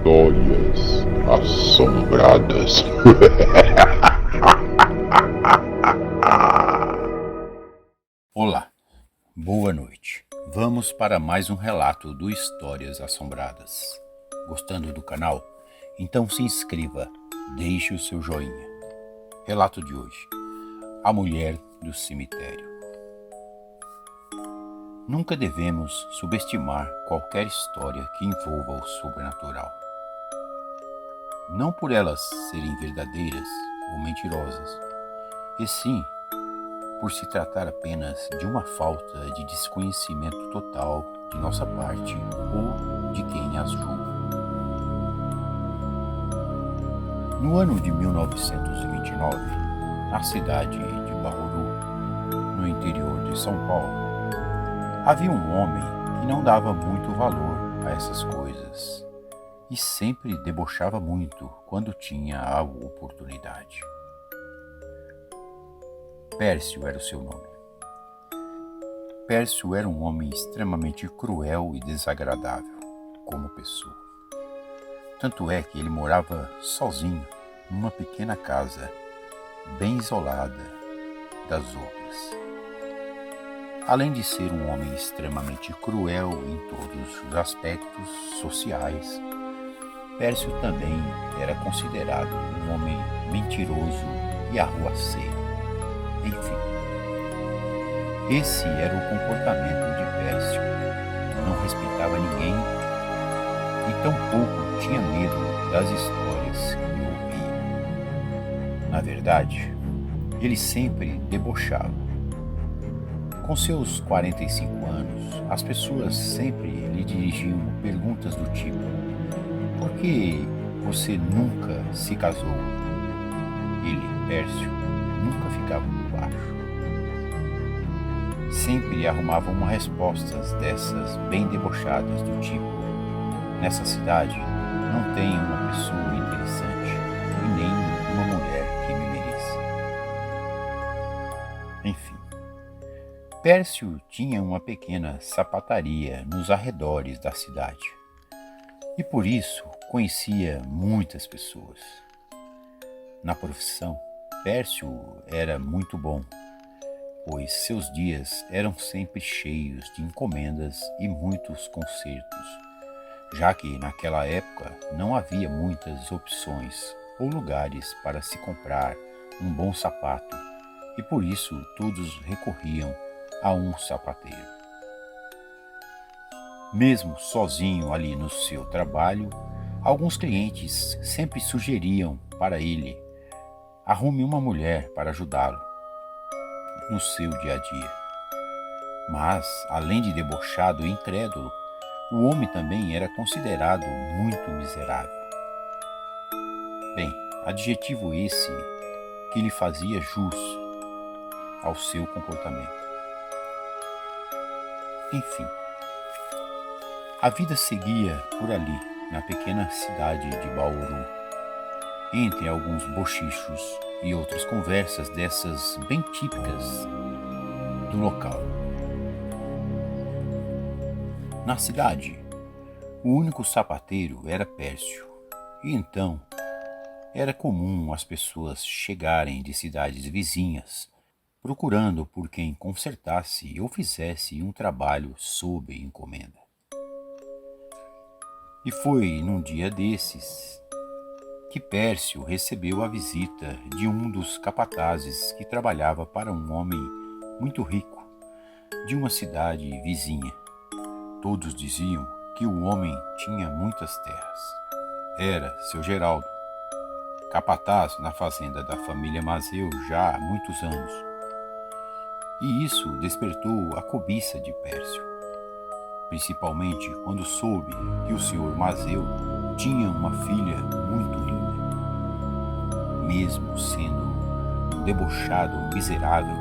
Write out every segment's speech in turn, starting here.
Histórias assombradas. Olá, boa noite. Vamos para mais um relato do Histórias Assombradas. Gostando do canal? Então se inscreva, deixe o seu joinha. Relato de hoje: A Mulher do Cemitério. Nunca devemos subestimar qualquer história que envolva o sobrenatural. Não por elas serem verdadeiras ou mentirosas, e sim por se tratar apenas de uma falta de desconhecimento total de nossa parte ou de quem as julga. No ano de 1929, na cidade de Bauru, no interior de São Paulo, havia um homem que não dava muito valor a essas coisas e sempre debochava muito quando tinha a oportunidade. Pércio era o seu nome. Pércio era um homem extremamente cruel e desagradável como pessoa. Tanto é que ele morava sozinho numa pequena casa, bem isolada das outras. Além de ser um homem extremamente cruel em todos os aspectos sociais, Pércio também era considerado um homem mentiroso e arruaceiro. Enfim, esse era o comportamento de Pércio. Não respeitava ninguém e tampouco tinha medo das histórias que ouvia. Na verdade, ele sempre debochava. Com seus 45 anos, as pessoas sempre lhe dirigiam perguntas do tipo: por que você nunca se casou? Ele, Pércio, nunca ficava por baixo. Sempre arrumava uma resposta dessas bem debochadas do tipo: nessa cidade não tem uma pessoa interessante e nem uma mulher que me mereça. Enfim, Pércio tinha uma pequena sapataria nos arredores da cidade e por isso conhecia muitas pessoas. Na profissão, Pércio era muito bom, pois seus dias eram sempre cheios de encomendas e muitos concertos, já que naquela época não havia muitas opções ou lugares para se comprar um bom sapato, e por isso todos recorriam a um sapateiro. Mesmo sozinho ali no seu trabalho, alguns clientes sempre sugeriam para ele: arrume uma mulher para ajudá-lo no seu dia a dia. Mas, além de debochado e incrédulo, o homem também era considerado muito miserável. Bem, adjetivo esse que lhe fazia jus ao seu comportamento. Enfim, a vida seguia por ali, na pequena cidade de Bauru, entre alguns bochichos e outras conversas dessas bem típicas do local. Na cidade, o único sapateiro era Pércio, e então era comum as pessoas chegarem de cidades vizinhas procurando por quem consertasse ou fizesse um trabalho sob encomenda. E foi num dia desses que Pércio recebeu a visita de um dos capatazes que trabalhava para um homem muito rico de uma cidade vizinha. Todos diziam que o homem tinha muitas terras. Era seu Geraldo, capataz na fazenda da família Mazeu já há muitos anos. E isso despertou a cobiça de Pércio, principalmente quando soube que o senhor Mazeu tinha uma filha muito linda. Mesmo sendo um debochado miserável,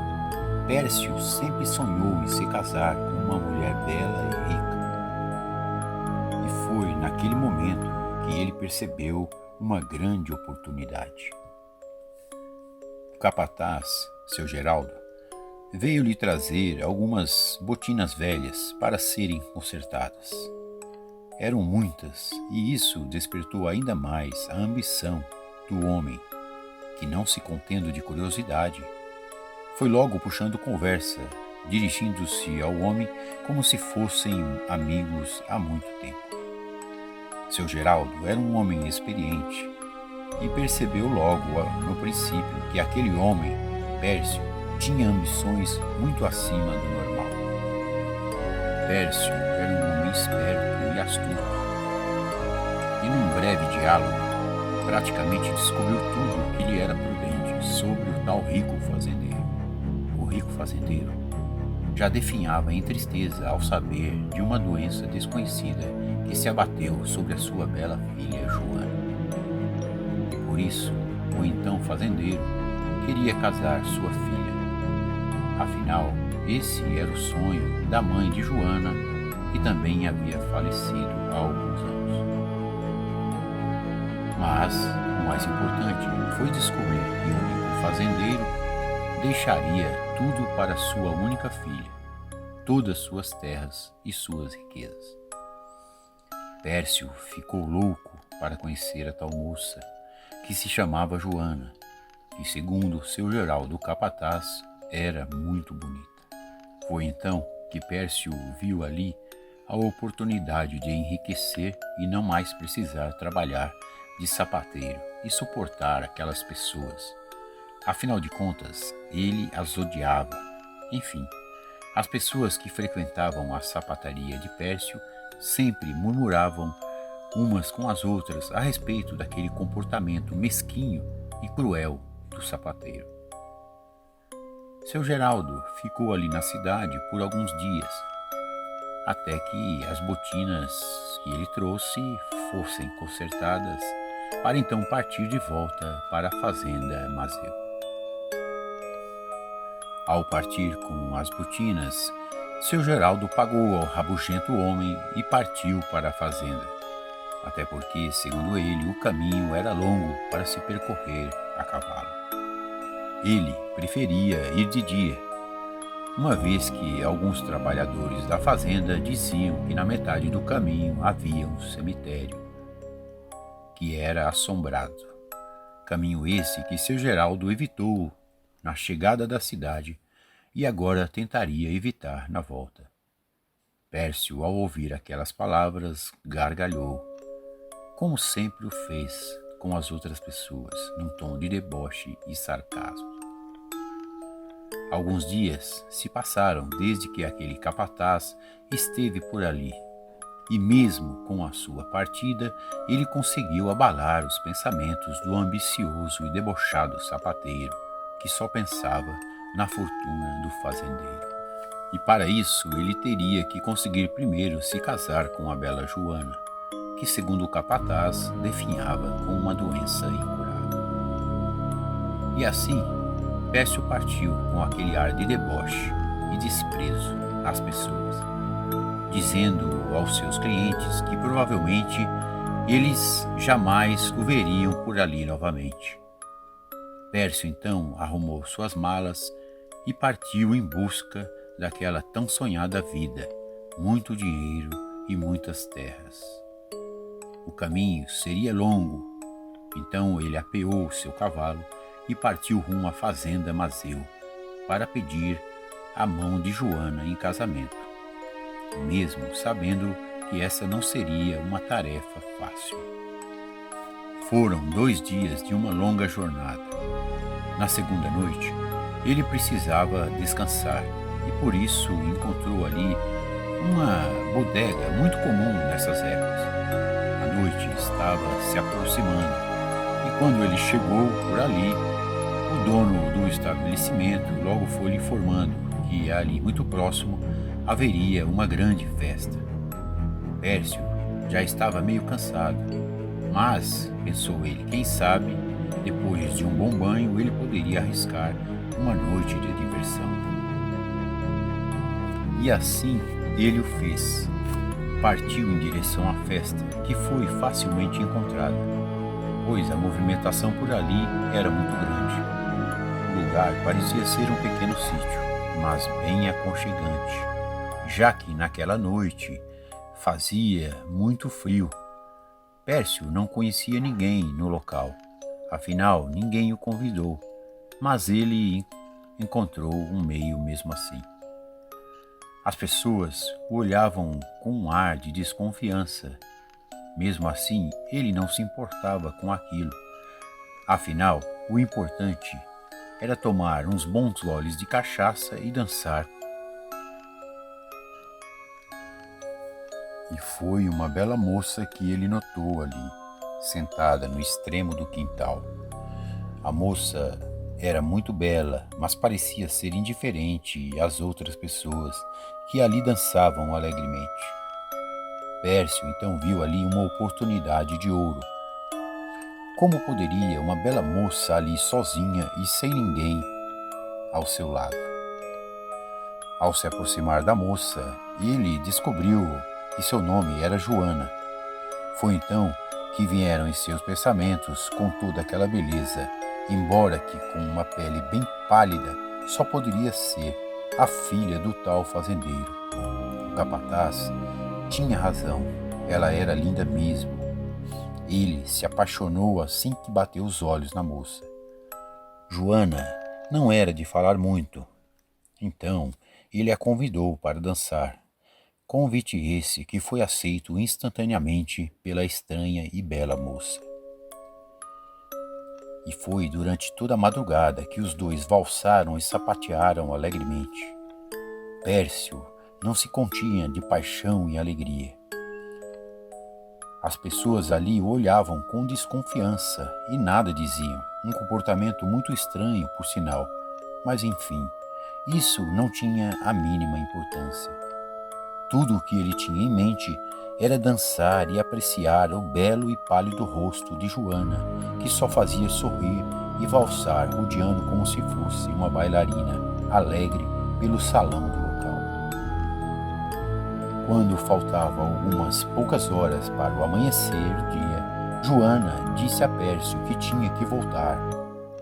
Pércio sempre sonhou em se casar com uma mulher bela e rica. E foi naquele momento que ele percebeu uma grande oportunidade. O capataz, seu Geraldo, veio lhe trazer algumas botinas velhas para serem consertadas. eram muitas, e isso despertou ainda mais a ambição do homem, que, não se contendo de curiosidade, foi logo puxando conversa, dirigindo-se ao homem como se fossem amigos há muito tempo. Seu Geraldo era um homem experiente e percebeu logo no princípio que aquele homem, Pércio, tinha ambições muito acima do normal. Pércio era um homem esperto e astuto, e num breve diálogo praticamente descobriu tudo que lhe era prudente sobre o tal rico fazendeiro. O rico fazendeiro já definhava em tristeza ao saber de uma doença desconhecida que se abateu sobre a sua bela filha Joana. E por isso, o então fazendeiro queria casar sua filha. Afinal, esse era o sonho da mãe de Joana, que também havia falecido há alguns anos. Mas o mais importante foi descobrir que o rico fazendeiro deixaria tudo para sua única filha, todas suas terras e suas riquezas. Pércio ficou louco para conhecer a tal moça, que se chamava Joana, e segundo seu Geraldo capataz, era muito bonita. Foi então que Pércio viu ali a oportunidade de enriquecer e não mais precisar trabalhar de sapateiro e suportar aquelas pessoas. Afinal de contas, ele as odiava. Enfim, as pessoas que frequentavam a sapataria de Pércio sempre murmuravam umas com as outras a respeito daquele comportamento mesquinho e cruel do sapateiro. Seu Geraldo ficou ali na cidade por alguns dias, até que as botinas que ele trouxe fossem consertadas, para então partir de volta para a fazenda Mazeu. Ao partir com as botinas, seu Geraldo pagou ao rabugento homem e partiu para a fazenda, até porque, segundo ele, o caminho era longo para se percorrer a cavalo. Ele preferia ir de dia, uma vez que alguns trabalhadores da fazenda diziam que na metade do caminho havia um cemitério, que era assombrado. Caminho esse que seu Geraldo evitou na chegada da cidade e agora tentaria evitar na volta. Pércio, ao ouvir aquelas palavras, gargalhou, como sempre o fez com as outras pessoas, num tom de deboche e sarcasmo. Alguns dias se passaram desde que aquele capataz esteve por ali, e mesmo com a sua partida, ele conseguiu abalar os pensamentos do ambicioso e debochado sapateiro, que só pensava na fortuna do fazendeiro. E para isso ele teria que conseguir primeiro se casar com a bela Joana, que segundo o capataz definhava com uma doença incurável. E assim, Pércio partiu com aquele ar de deboche e desprezo às pessoas, dizendo aos seus clientes que provavelmente eles jamais o veriam por ali novamente. Pércio então arrumou suas malas e partiu em busca daquela tão sonhada vida, muito dinheiro e muitas terras. O caminho seria longo, então ele apeou seu cavalo e partiu rumo à fazenda Mazeu para pedir a mão de Joana em casamento, mesmo sabendo que essa não seria uma tarefa fácil. Foram 2 dias de uma longa jornada. Na segunda noite, ele precisava descansar e por isso encontrou ali uma bodega muito comum nessas épocas. A noite estava se aproximando e quando ele chegou por ali, o dono do estabelecimento logo foi lhe informando que ali muito próximo haveria uma grande festa. Pércio já estava meio cansado, mas, pensou ele, quem sabe, depois de um bom banho, ele poderia arriscar uma noite de diversão. E assim ele o fez. Partiu em direção à festa, que foi facilmente encontrada, pois a movimentação por ali era muito grande. O lugar parecia ser um pequeno sítio, mas bem aconchegante, já que naquela noite Fazia muito frio. Pércio não conhecia ninguém no local, afinal ninguém o convidou, mas ele encontrou um meio mesmo assim. As pessoas o olhavam com um ar de desconfiança. Mesmo assim, ele não se importava com aquilo. Afinal, o importante era tomar uns bons goles de cachaça e dançar. E foi uma bela moça que ele notou ali, sentada no extremo do quintal. A moça era muito bela, mas parecia ser indiferente às outras pessoas que ali dançavam alegremente. Pércio então viu ali uma oportunidade de ouro. Como poderia uma bela moça ali sozinha e sem ninguém ao seu lado? Ao se aproximar da moça, ele descobriu que seu nome era Joana. Foi então que vieram em seus pensamentos com toda aquela beleza, embora que com uma pele bem pálida, só poderia ser a filha do tal fazendeiro. O capataz tinha razão, ela era linda mesmo. Ele se apaixonou assim que bateu os olhos na moça. Joana não era de falar muito, então ele a convidou para dançar. Convite esse que foi aceito instantaneamente pela estranha e bela moça. E foi durante toda a madrugada que os dois valsaram e sapatearam alegremente. Pércio não se continha de paixão e alegria. As pessoas ali o olhavam com desconfiança e nada diziam, um comportamento muito estranho, por sinal, mas enfim, isso não tinha a mínima importância. Tudo o que ele tinha em mente era dançar e apreciar o belo e pálido rosto de Joana, que só fazia sorrir e valsar rodeando como se fosse uma bailarina, alegre pelo salão do local. Quando faltavam algumas poucas horas para o amanhecer-dia, Joana disse a Pércio que tinha que voltar,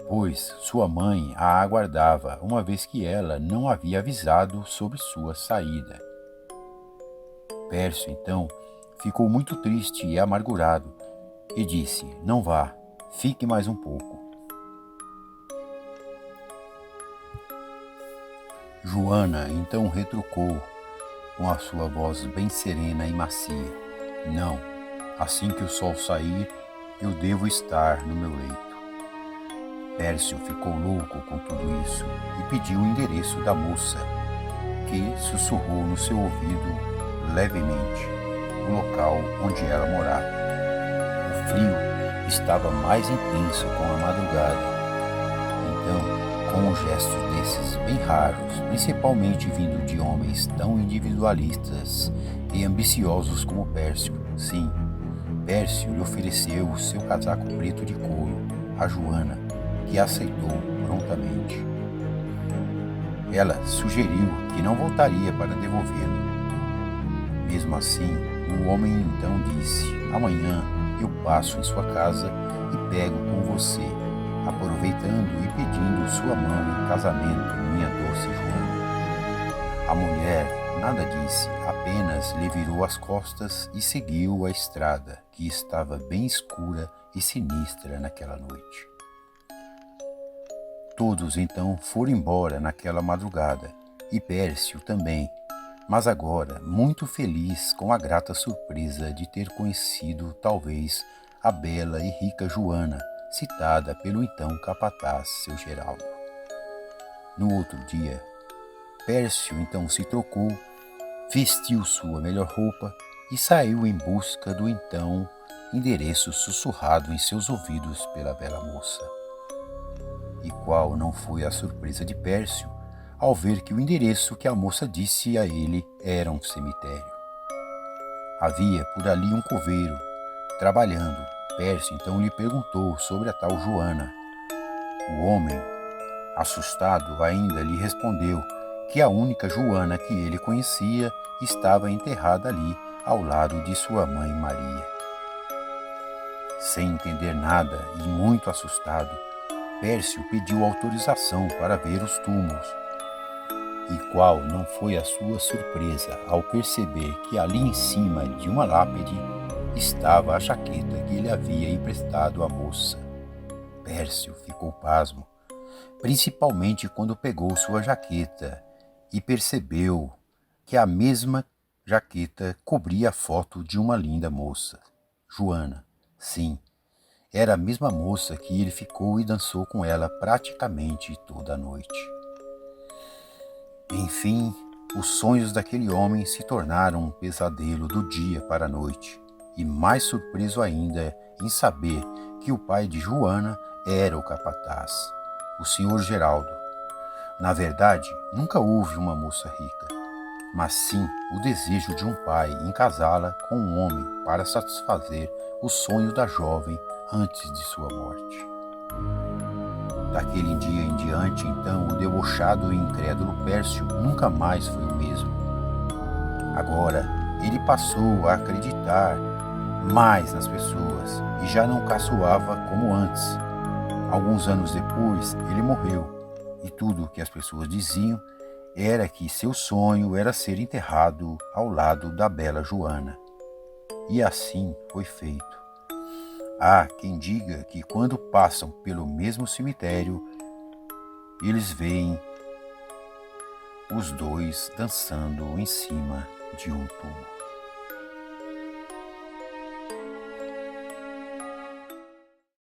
pois sua mãe a aguardava, uma vez que ela não havia avisado sobre sua saída. Pércio, então, ficou muito triste e amargurado e disse: "Não vá, fique mais um pouco." Joana então retrucou com a sua voz bem serena e macia: "Não, assim que o sol sair, eu devo estar no meu leito." Pércio ficou louco com tudo isso e pediu o endereço da moça, que sussurrou no seu ouvido levemente o local onde ela morava. O frio estava mais intenso com a madrugada. Então, com um gesto desses bem raros, principalmente vindo de homens tão individualistas e ambiciosos como Pércio, sim, Pércio lhe ofereceu o seu casaco preto de couro a Joana, que aceitou prontamente. Ela sugeriu que não voltaria para devolvê-lo. Mesmo assim, o homem então disse: "Amanhã eu passo em sua casa e pego com você, aproveitando e pedindo sua mão em casamento, minha doce Joana." A mulher nada disse, apenas lhe virou as costas e seguiu a estrada, que estava bem escura e sinistra naquela noite. Todos então foram embora naquela madrugada, e Pércio também, mas agora muito feliz com a grata surpresa de ter conhecido talvez a bela e rica Joana, citada pelo então capataz seu Geraldo. No outro dia, Pércio então se trocou, vestiu sua melhor roupa e saiu em busca do então endereço sussurrado em seus ouvidos pela bela moça. E qual não foi a surpresa de Pércio ao ver que o endereço que a moça disse a ele era um cemitério. Havia por ali um coveiro trabalhando. Pércio então lhe perguntou sobre a tal Joana. O homem, assustado ainda, lhe respondeu que a única Joana que ele conhecia estava enterrada ali ao lado de sua mãe Maria. Sem entender nada e muito assustado, Pércio pediu autorização para ver os túmulos. E qual não foi a sua surpresa ao perceber que ali em cima de uma lápide estava a jaqueta que ele havia emprestado à moça. Pércio ficou pasmo, principalmente quando pegou sua jaqueta e percebeu que a mesma jaqueta cobria a foto de uma linda moça, Joana. Sim, era a mesma moça que ele ficou e dançou com ela praticamente toda a noite. Enfim, os sonhos daquele homem se tornaram um pesadelo do dia para a noite, e mais surpreso ainda em saber que o pai de Joana era o capataz, o senhor Geraldo. Na verdade, nunca houve uma moça rica, mas sim o desejo de um pai em casá-la com um homem para satisfazer os sonhos da jovem antes de sua morte. Daquele dia em diante, então, o debochado e incrédulo Pércio nunca mais foi o mesmo. Agora, ele passou a acreditar mais nas pessoas e já não caçoava como antes. Alguns anos depois, ele morreu, e tudo o que as pessoas diziam era que seu sonho era ser enterrado ao lado da bela Joana. E assim foi feito. Há quem diga que quando passam pelo mesmo cemitério, eles veem os dois dançando em cima de um túmulo.